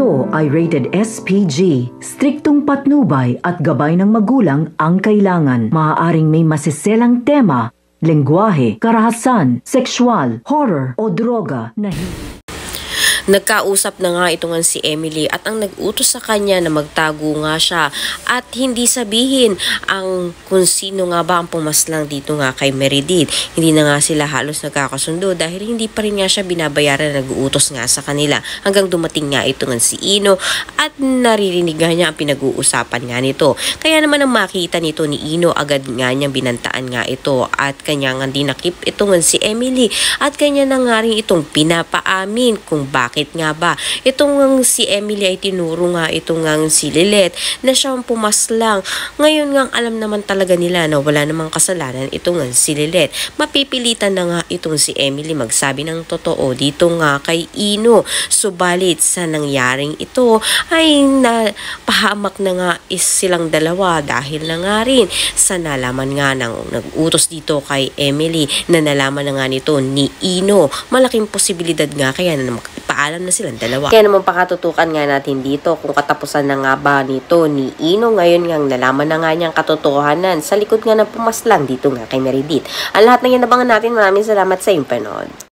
Ito ay rated SPG. Striktong patnubay at gabay ng magulang ang kailangan. Maaaring may masiselang tema, lengguwahe, karahasan, sexual, horror o droga na Nagkausap na nga ito nga si Emily at ang nag-utos sa kanya na magtago nga siya at hindi sabihin ang kung sino nga ba ang pumaslang dito nga kay Meredith. Hindi na nga sila halos nagkakasundo dahil hindi pa rin nga siya binabayaran na nag-uutos nga sa kanila hanggang dumating nga ito nga si Ino at naririnig nga niya ang pinag-uusapan nga nito. Kaya naman ang makita nito ni Ino agad nga niyang binantaan nga ito at kanya nga dinakip ito nga si Emily at kanya na nga rin itong pinapaamin kung bakit nga ba itong si Emily ay tinuro nga itong si Lilet na siyang pumaslang. Ngayon nga alam naman talaga nila na wala namang kasalanan itong si Lilet. Mapipilitan na nga itong si Emily magsabi ng totoo dito nga kay Ino. Subalit sa nangyaring ito ay napahamak na nga silang dalawa dahil na nga rin sa nalaman nga ng nag-utos dito kay Emily na nalaman na nga nito ni Ino. Malaking posibilidad nga kaya na paalam na silang dalawa. Kaya naman pakatutukan nga natin dito kung katapusan na nga ba nito ni Ino. Ngayon nga nalaman na nga niyang katotohanan sa likod nga ng pumaslang dito nga kay Meredith. Ang lahat na yan nabangan natin. Maraming salamat sa iyong panood.